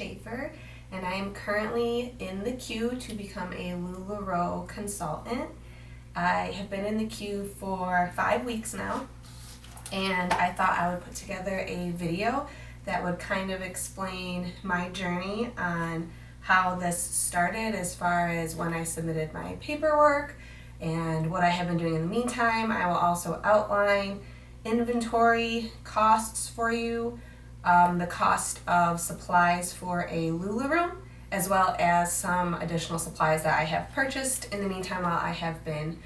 Schaefer, and I am currently in the queue to become a LuLaRoe Consultant. I have been in the queue for 5 weeks now, and I thought I would put together a video that would kind of explain my journey on how this started as far as when I submitted my paperwork and what I have been doing in the meantime. I will also outline inventory costs for you, the cost of supplies for a LuLaRoom, as well as some additional supplies that I have purchased in the meantime while I have been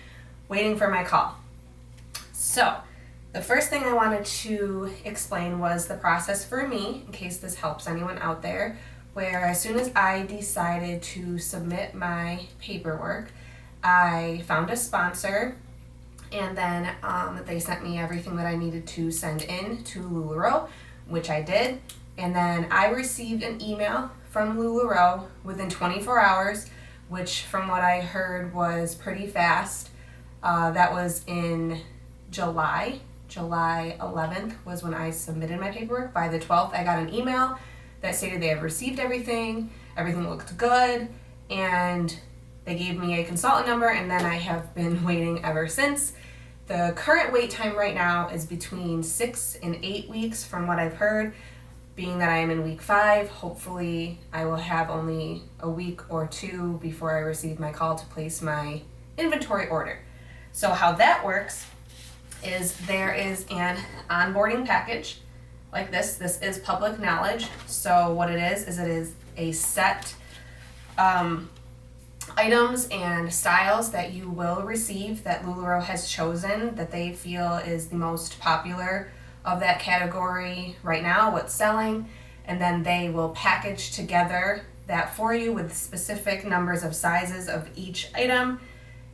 waiting for my call. So the first thing I wanted to explain was the process for me, in case this helps anyone out there, where as soon as I decided to submit my paperwork, I found a sponsor, and then they sent me everything that I needed to send in to LuLaRoe, which I did, and then I received an email from LuLaRoe within 24 hours, which from what I heard was pretty fast. That was in July 11th was when I submitted my paperwork. By the 12th, I got an email that stated they had received everything looked good, and they gave me a consultant number, and then I have been waiting ever since. The current wait time right now is between 6 and 8 weeks from what I've heard. Being that I am in week 5, hopefully I will have only a week or 2 before I receive my call to place my inventory order. So how that works is there is an onboarding package like this. This is public knowledge. So what it is it is a set items and styles that you will receive that LuLaRoe has chosen that they feel is the most popular of that category right now, what's selling, and then they will package together that for you with specific numbers of sizes of each item,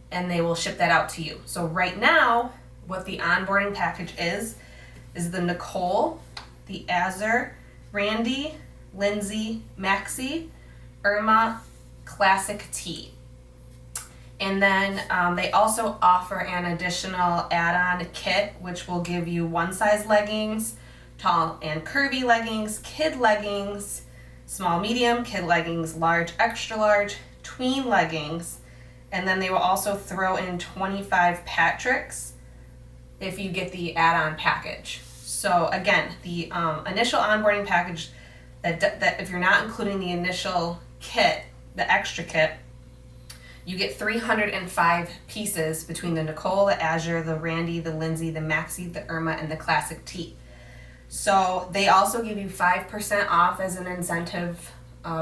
and they will ship that out to you. So right now, what the onboarding package is the Nicole, the Azure, Randy, Lindsay, Maxi, Irma, Classic Tee. And then they also offer an additional add-on kit, which will give you one size leggings, tall and curvy leggings, kid leggings, small medium, kid leggings, large, extra large, tween leggings. And then they will also throw in 25 Patricks if you get the add-on package. So again, the initial onboarding package, that if you're not including the initial kit, the extra kit, you get 305 pieces between the Nicole, the Azure, the Randy, the Lindsay, the Maxi, the Irma, and the Classic Tee. So they also give you 5% off as an incentive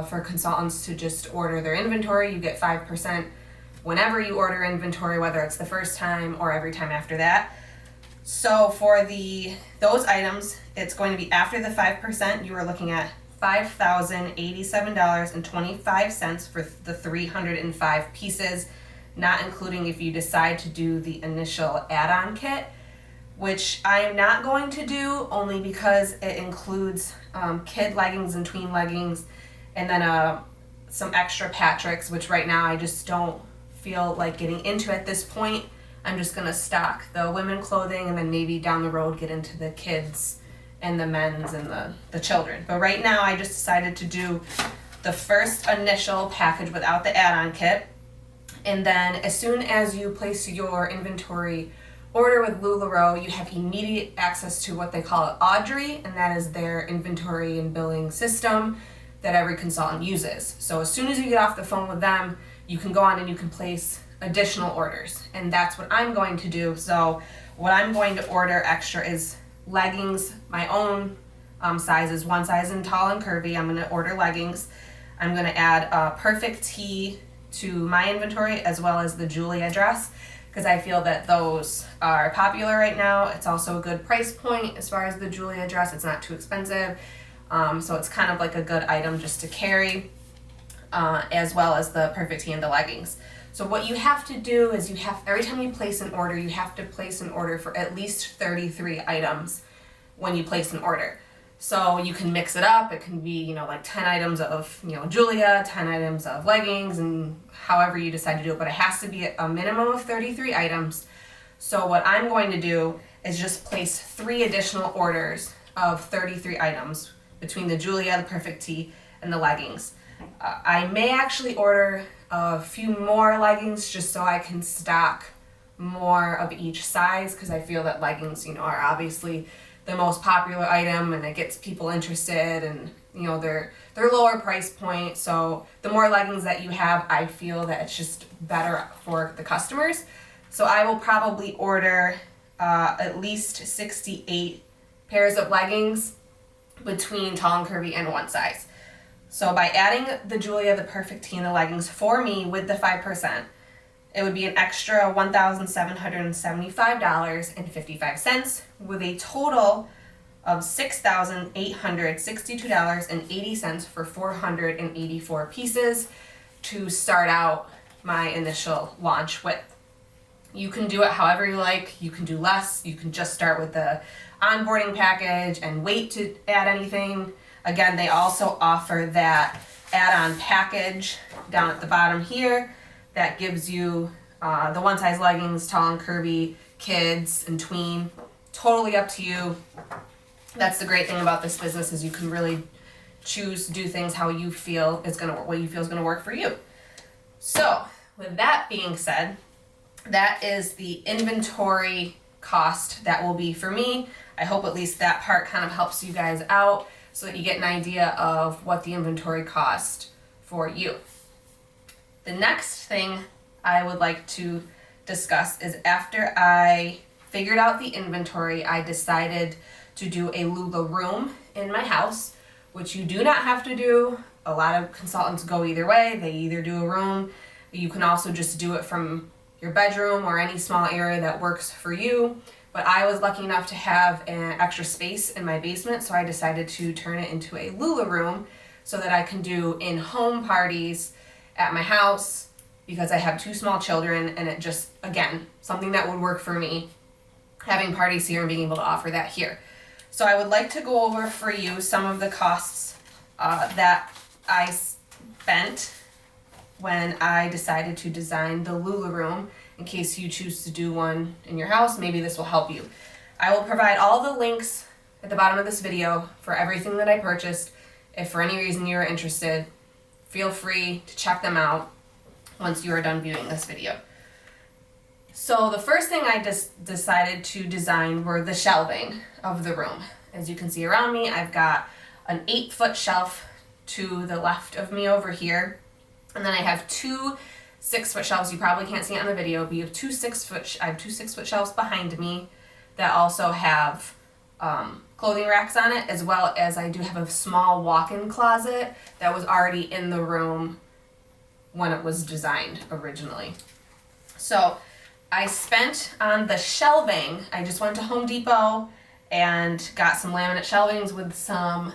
for consultants to just order their inventory. You get 5% whenever you order inventory, whether it's the first time or every time after that. So for those items, it's going to be after the 5%, you are looking at $5,087.25 for the 305 pieces, not including if you decide to do the initial add-on kit, which I am not going to do only because it includes kid leggings and tween leggings, and then some extra Patricks, which right now I just don't feel like getting into at this point. I'm just gonna stock the women clothing and then maybe down the road get into the kids and the men's and the children. But right now I just decided to do the first initial package without the add-on kit. And then as soon as you place your inventory order with LuLaRoe, you have immediate access to what they call Audrey, and that is their inventory and billing system that every consultant uses. So as soon as you get off the phone with them, you can go on and you can place additional orders. And that's what I'm going to do. So what I'm going to order extra is leggings, my own sizes, one size in tall and curvy. I'm going to order leggings. I'm going to add a perfect tee to my inventory, as well as the Julia dress, because I feel that those are popular right now. It's also a good price point as far as the Julia dress. It's not too expensive, so it's kind of like a good item just to carry, as well as the perfect tee and the leggings. So what you have to do is every time you place an order, you have to place an order for at least 33 items when you place an order. So you can mix it up. It can be, like 10 items of, Julia, 10 items of leggings, and however you decide to do it. But it has to be a minimum of 33 items. So what I'm going to do is just place 3 additional orders of 33 items between the Julia, the perfect tee, and the leggings. I may actually order a few more leggings just so I can stock more of each size, because I feel that leggings, are obviously the most popular item and it gets people interested, and they're lower price point. So the more leggings that you have, I feel that it's just better for the customers. So I will probably order at least 68 pairs of leggings between tall and curvy and one size. So by adding the Julia the Perfect Tee and the leggings for me with the 5%, it would be an extra $1,775.55 with a total of $6,862.80 for 484 pieces to start out my initial launch with. You can do it however you like. You can do less. You can just start with the onboarding package and wait to add anything. Again, they also offer that add-on package down at the bottom here that gives you the one size leggings, tall and curvy, kids and tween. Totally up to you. That's the great thing about this business, is you can really choose to do things how you feel is gonna, what you feel is gonna work for you. So with that being said, that is the inventory cost that will be for me. I hope at least that part kind of helps you guys out so that you get an idea of what the inventory cost for you. The next thing I would like to discuss is, after I figured out the inventory, I decided to do a LuLaRoom in my house, which you do not have to do. A lot of consultants go either way. They either do a room. You can also just do it from your bedroom or any small area that works for you. But I was lucky enough to have an extra space in my basement, so I decided to turn it into a LuLaRoom so that I can do in-home parties at my house, because I have 2 small children, and it just, again, something that would work for me, having parties here and being able to offer that here. So I would like to go over for you some of the costs that I spent when I decided to design the LuLaRoom, in case you choose to do one in your house. Maybe this will help you. I will provide all the links at the bottom of this video for everything that I purchased. If for any reason you're interested, feel free to check them out once you are done viewing this video. So the first thing I just decided to design were the shelving of the room. As you can see around me, I've got an 8-foot shelf to the left of me over here. And then I have 2 6-foot shelves. You probably can't see it on the video, but you have 2 6-foot shelves behind me that also have clothing racks on it, as well as I do have a small walk-in closet that was already in the room when it was designed originally. So I spent on the shelving, I just went to Home Depot and got some laminate shelvings with some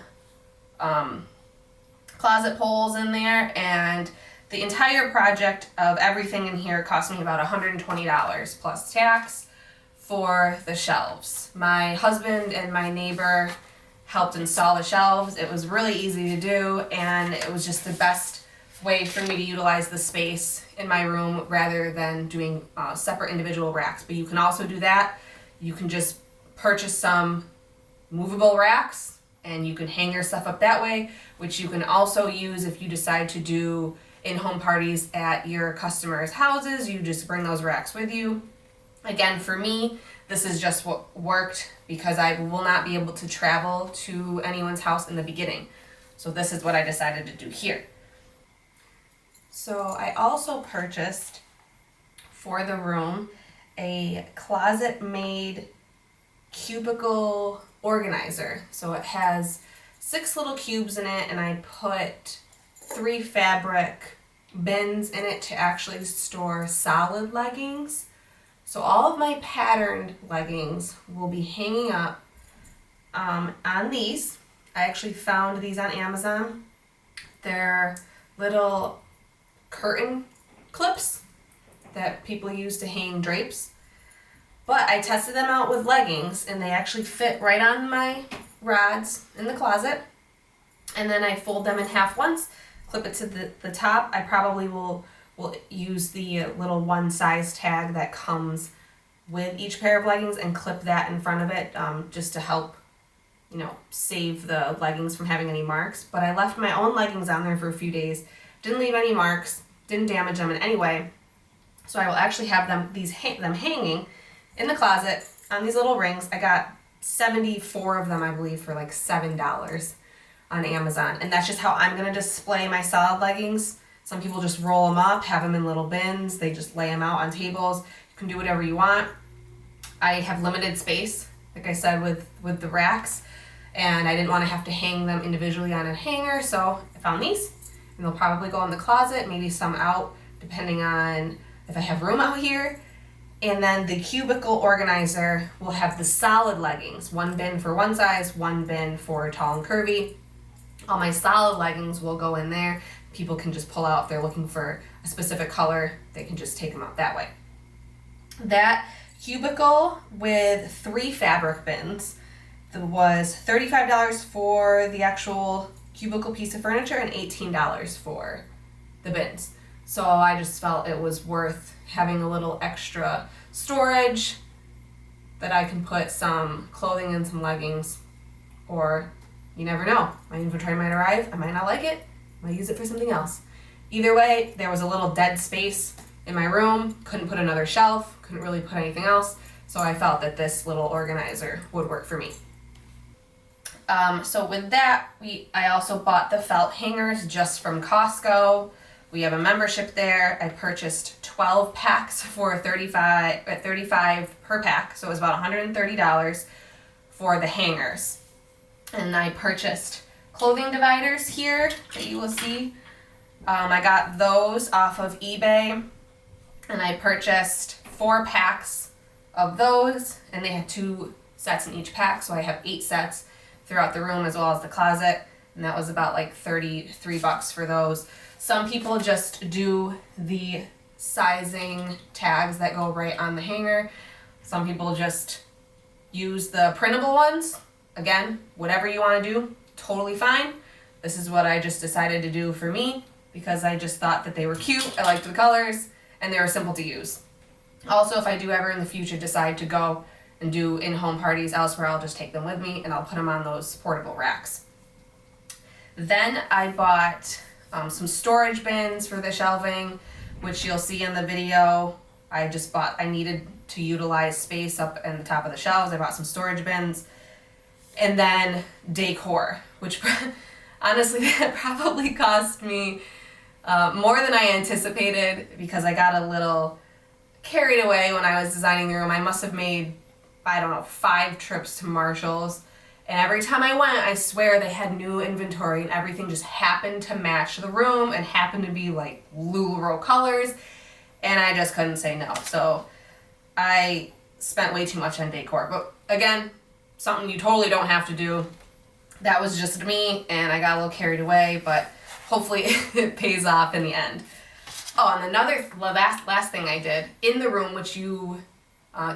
closet poles in there, and the entire project of everything in here cost me about $120 plus tax for the shelves. My husband and my neighbor helped install the shelves. It was really easy to do, and it was just the best way for me to utilize the space in my room rather than doing separate individual racks. But you can also do that. You can just purchase some movable racks and you can hang your stuff up that way, which you can also use if you decide to do in-home parties at your customers' houses. You just bring those racks with you. Again, for me, this is just what worked because I will not be able to travel to anyone's house in the beginning. So this is what I decided to do here. So I also purchased for the room a ClosetMaid cubicle organizer. So it has 6 little cubes in it, and I put 3 fabric bins in it to actually store solid leggings. So all of my patterned leggings will be hanging up on these. I actually found these on Amazon. They're little curtain clips that people use to hang drapes. But I tested them out with leggings and they actually fit right on my rods in the closet. And then I fold them in half once, clip it to the top. I probably will use the little one size tag that comes with each pair of leggings and clip that in front of it just to help you know, save the leggings from having any marks. But I left my own leggings on there for a few days. Didn't leave any marks, didn't damage them in any way. So I will actually have them hanging in the closet on these little rings. I got 74 of them, I believe, for like $7 on Amazon. And that's just how I'm going to display my solid leggings. Some people just roll them up, have them in little bins. They just lay them out on tables. You can do whatever you want. I have limited space, like I said, with the racks. And I didn't want to have to hang them individually on a hanger. So I found these. And they'll probably go in the closet, maybe some out, depending on if I have room out here. And then the cubicle organizer will have the solid leggings. One bin for one size, one bin for tall and curvy. All my solid leggings will go in there. People can just pull out if they're looking for a specific color. They can just take them out that way. That cubicle with 3 fabric bins was $35 for the actual cubicle piece of furniture and $18 for the bins. So I just felt it was worth having a little extra storage that I can put some clothing and some leggings, or you never know, my inventory might arrive, I might not like it, I might use it for something else. Either way, there was a little dead space in my room, couldn't put another shelf, couldn't really put anything else, so I felt that this little organizer would work for me. So with that, I also bought the felt hangers just from Costco. We have a membership there. I purchased 12 packs for $35 per pack, so it was about $130 for the hangers. And I purchased clothing dividers here that you will see. I got those off of eBay, and I purchased 4 packs of those, and they had 2 sets in each pack, so I have 8 sets throughout the room as well as the closet, and that was about like $33 for those. Some people just do the sizing tags that go right on the hanger. Some people just use the printable ones. Again, whatever you want to do, totally fine. This is what I just decided to do for me because I just thought that they were cute. I liked the colors and they were simple to use. Also, if I do ever in the future decide to go and do in-home parties elsewhere, I'll just take them with me and I'll put them on those portable racks. Then I bought some storage bins for the shelving, which you'll see in the video. I needed to utilize space up in the top of the shelves. I bought some storage bins. And then decor, which honestly that probably cost me more than I anticipated because I got a little carried away when I was designing the room. I must have made, 5 trips to Marshall's. And every time I went, I swear they had new inventory and everything just happened to match the room and happened to be like LuLaRoe colors. And I just couldn't say no. So I spent way too much on decor. But again, something you totally don't have to do. That was just me and I got a little carried away, but hopefully it pays off in the end. Oh, and last thing I did in the room, which you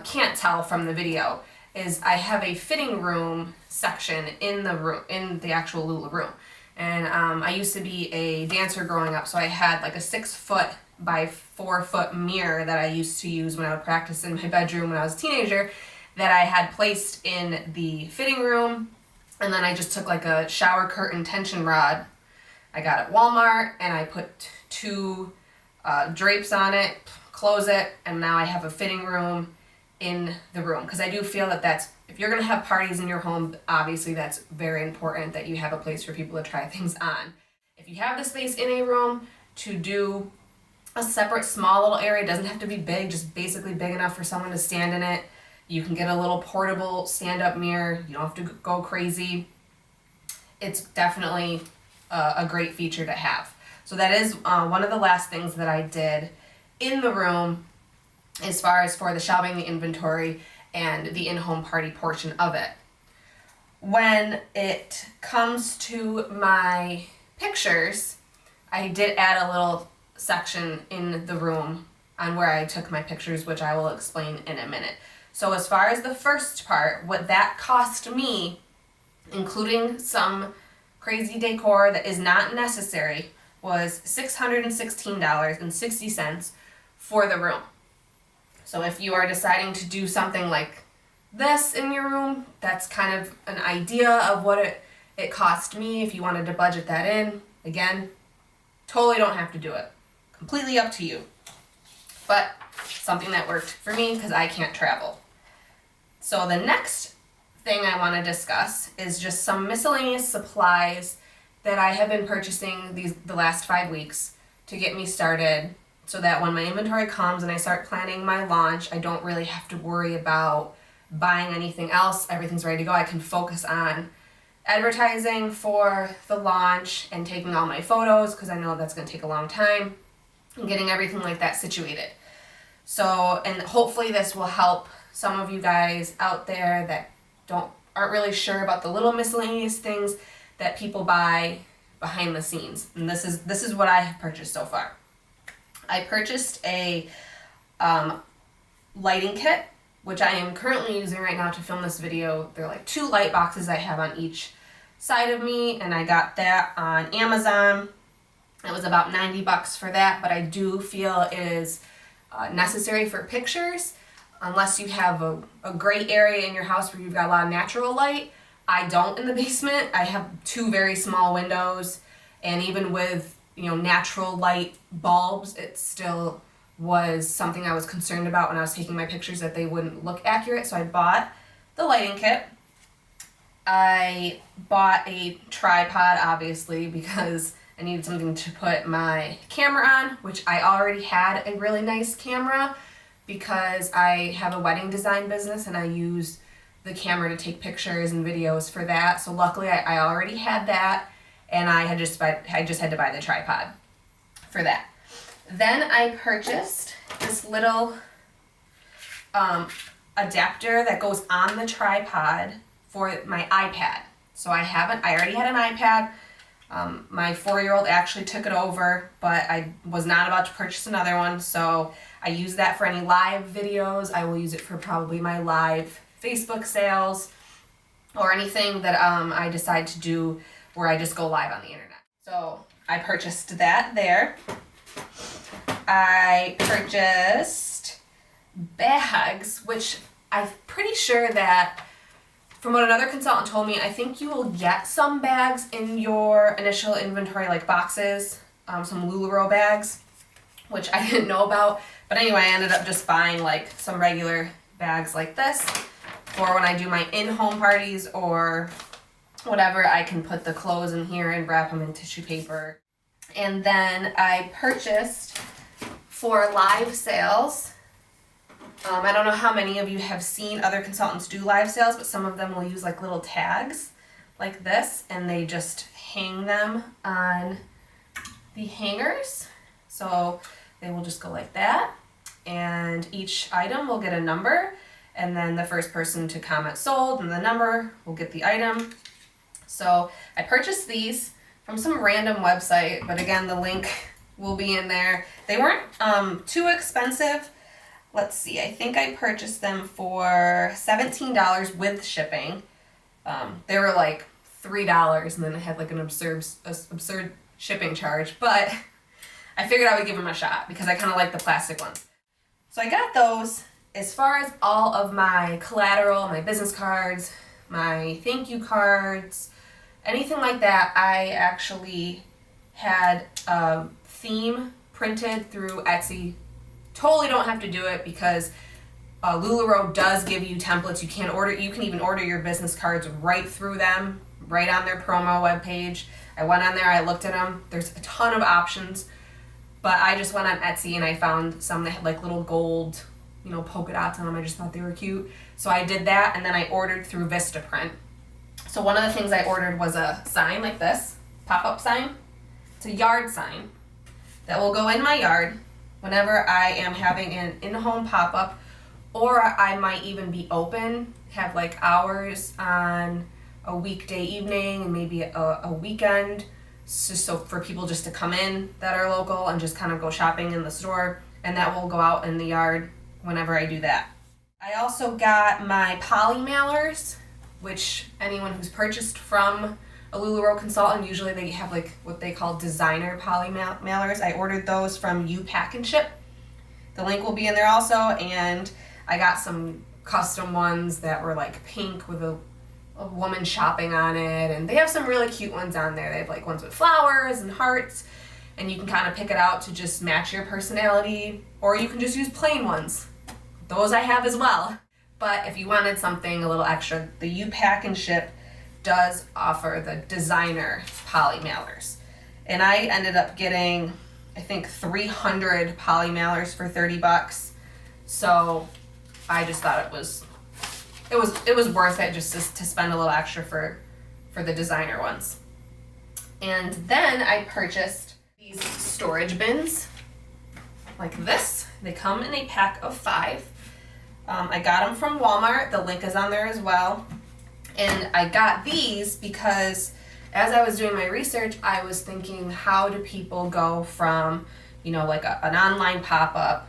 can't tell from the video, is I have a fitting room section in the room, in the actual LuLaRoom. And I used to be a dancer growing up, so I had like a 6-foot by 4-foot mirror that I used to use when I would practice in my bedroom when I was a teenager that I had placed in the fitting room. And then I just took like a shower curtain tension rod I got at Walmart and I put 2 drapes on it, close it, and now I have a fitting room in the room, because I do feel that if you're going to have parties in your home, obviously that's very important that you have a place for people to try things on. If you have the space in a room to do a separate small little area, it doesn't have to be big, just basically big enough for someone to stand in it. You can get a little portable stand-up mirror. You don't have to go crazy. It's definitely a great feature to have. So that is one of the last things that I did in the room as far as for the shelving, the inventory, and the in-home party portion of it. When it comes to my pictures, I did add a little section in the room on where I took my pictures, which I will explain in a minute. So as far as the first part, what that cost me, including some crazy decor that is not necessary, was $616.60 for the room. So if you are deciding to do something like this in your room. That's kind of an idea of what it cost me if you wanted to budget that in. Again, totally don't have to do it. Completely up to you. But something that worked for me because I can't travel. So the next thing I want to discuss is just some miscellaneous supplies that I have been purchasing the last 5 weeks to get me started, so that when my inventory comes and I start planning my launch, I don't really have to worry about buying anything else. Everything's ready to go. I can focus on advertising for the launch and taking all my photos, because I know that's going to take a long time, and getting everything like that situated. So, and hopefully this will help some of you guys out there that aren't really sure about the little miscellaneous things that people buy behind the scenes. And this is what I have purchased so far. I purchased a lighting kit, which I am currently using right now to film this video. They're like 2 light boxes I have on each side of me, and I got that on Amazon. It was about $90 for that, but I do feel it is necessary for pictures. Unless you have a great area in your house where you've got a lot of natural light. I don't in the basement. I have 2 very small windows, and even with, you know, natural light bulbs, it still was something I was concerned about when I was taking my pictures, that they wouldn't look accurate. So I bought the lighting kit. I bought a tripod, obviously, because I needed something to put my camera on, which I already had a really nice camera because I have a wedding design business and I use the camera to take pictures and videos for that. So luckily I already had that, and I just had to buy the tripod for that. Then I purchased this little adapter that goes on the tripod for my iPad. So I already had an iPad. My 4-year-old actually took it over, but I was not about to purchase another one, so I use that for any live videos. I will use it for probably my live Facebook sales or anything that I decide to do where I just go live on the internet. So I purchased that there. I purchased bags, which I'm pretty sure that, from what another consultant told me, I think you will get some bags in your initial inventory, like boxes, some LuLaRoe bags, which I didn't know about. But anyway, I ended up just buying like some regular bags like this for when I do my in-home parties or whatever. I can put the clothes in here and wrap them in tissue paper. And then I purchased, for live sales, I don't know how many of you have seen other consultants do live sales, but some of them will use like little tags like this, and they just hang them on the hangers. So they will just go like that, and each item will get a number, and then the first person to comment sold and the number will get the item. So I purchased these from some random website, but again, the link will be in there. They weren't too expensive. Let's see, I think I purchased them for $17 with shipping. They were like $3, and then it had like an absurd shipping charge, but I figured I would give them a shot because I kind of like the plastic ones. So I got those. As far as all of my collateral, my business cards, my thank you cards, anything like that, I actually had a theme printed through Etsy. Totally don't have to do it because LuLaRoe does give you templates. You can even order your business cards right through them, right on their promo webpage. I went on there, I looked at them. There's a ton of options, but I just went on Etsy and I found some that had like little gold, polka dots on them. I just thought they were cute. So I did that, and then I ordered through Vistaprint. So one of the things I ordered was a sign like this, pop-up sign. It's a yard sign that will go in my yard whenever I am having an in-home pop-up, or I might even be open, have like hours on a weekday evening and maybe a weekend, so for people just to come in that are local and just kind of go shopping in the store, and that will go out in the yard whenever I do that. I also got my poly mailers, which anyone who's purchased from a LuLaRoe Consultant, usually they have like what they call designer poly mailers. I ordered those from You Pack and Ship. The link will be in there also, and I got some custom ones that were like pink with a woman shopping on it, and they have some really cute ones on there. They have like ones with flowers and hearts, and you can kind of pick it out to just match your personality, or you can just use plain ones. Those I have as well. But if you wanted something a little extra, the You Pack and Ship does offer the designer poly mailers. And I ended up getting, I think, 300 poly mailers for $30. So I just thought it was worth it just to spend a little extra for the designer ones. And then I purchased these storage bins like this. They come in a pack of 5. I got them from Walmart. The link is on there as well. And I got these because as I was doing my research, I was thinking, how do people go from, you know, like an online pop-up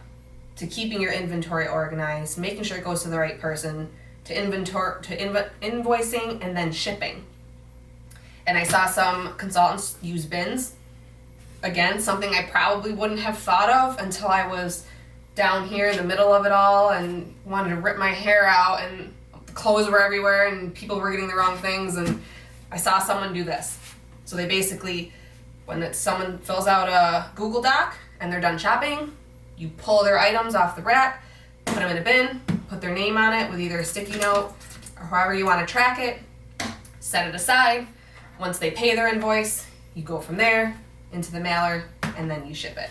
to keeping your inventory organized, making sure it goes to the right person, to invoicing, and then shipping. And I saw some consultants use bins. Again, something I probably wouldn't have thought of until I was down here in the middle of it all and wanted to rip my hair out, and the clothes were everywhere and people were getting the wrong things, and I saw someone do this. So they basically, when someone fills out a Google Doc and they're done shopping, you pull their items off the rack, put them in a bin, put their name on it with either a sticky note or however you want to track it, set it aside. Once they pay their invoice, you go from there into the mailer and then you ship it.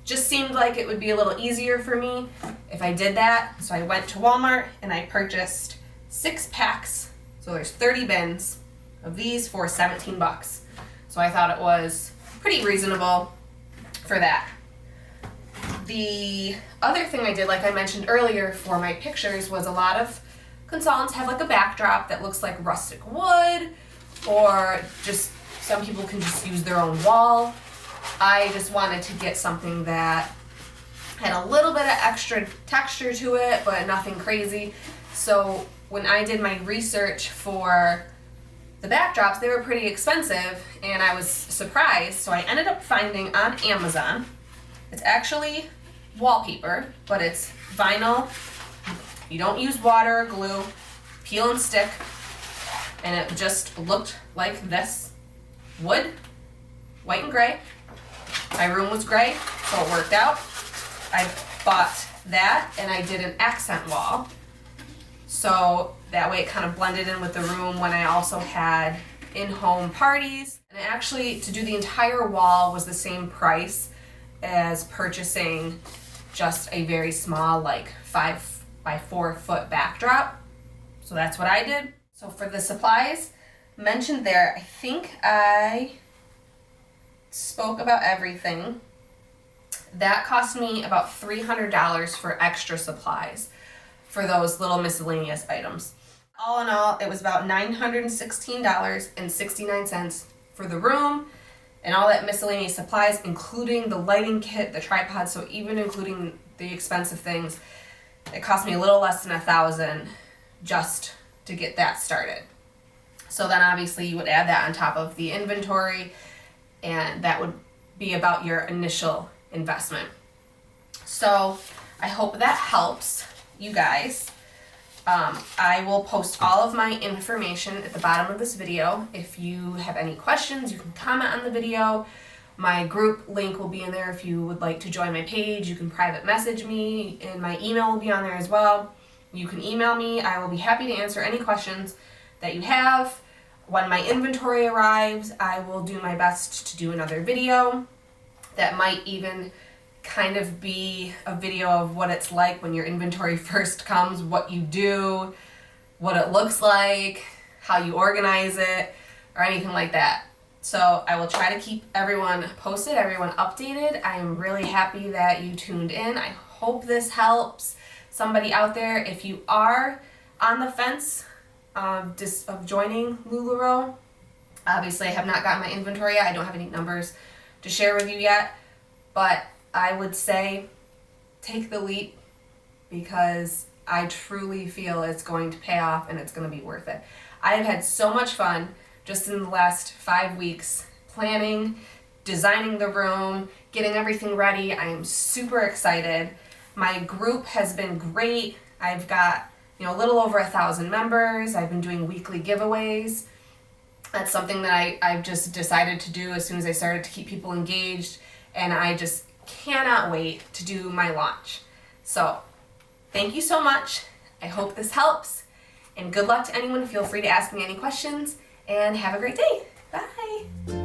Just seemed like it would be a little easier for me if I did that. So I went to Walmart and I purchased 6 packs. So there's 30 bins of these for $17. So I thought it was pretty reasonable for that. The other thing I did, like I mentioned earlier for my pictures, was a lot of consultants have like a backdrop that looks like rustic wood, or just some people can just use their own wall. I just wanted to get something that had a little bit of extra texture to it, but nothing crazy. So when I did my research for the backdrops, they were pretty expensive, and I was surprised. So I ended up finding on Amazon, it's actually wallpaper, but it's vinyl. You don't use water or glue, peel and stick, and it just looked like this. Wood, white and gray. My room was gray, so it worked out. I bought that, and I did an accent wall. So that way it kind of blended in with the room when I also had in-home parties. And actually, to do the entire wall was the same price as purchasing just a very small, like 5 by 4 foot backdrop. So that's what I did. So for the supplies mentioned there, I think I spoke about everything. That cost me about $300 for extra supplies for those little miscellaneous items. All in all, it was about $916.69 for the room and all that miscellaneous supplies, including the lighting kit, the tripod, so even including the expensive things, it cost me a little less than $1,000 just to get that started. So then obviously you would add that on top of the inventory, and that would be about your initial investment. So I hope that helps you guys. I will post all of my information at the bottom of this video. If you have any questions, you can comment on the video. My group link will be in there if you would like to join my page. You can private message me, and my email will be on there as well. You can email me. I will be happy to answer any questions that you have. When my inventory arrives, I will do my best to do another video that might even kind of be a video of what it's like when your inventory first comes, what you do, what it looks like, how you organize it, or anything like that. So I will try to keep everyone posted, everyone updated. I am really happy that you tuned in. I hope this helps somebody out there. If you are on the fence of joining LuLaRoe, obviously I have not gotten my inventory yet. I don't have any numbers to share with you yet, but I would say take the leap, because I truly feel it's going to pay off and it's going to be worth it. I have had so much fun just in the last 5 weeks planning, designing the room, getting everything ready. I am super excited. My group has been great. I've got a little over 1,000 members. I've been doing weekly giveaways. That's something that I've just decided to do as soon as I started to keep people engaged, and I just cannot wait to do my launch. So thank you so much. I hope this helps, and good luck to anyone. Feel free to ask me any questions, and have a great day. Bye.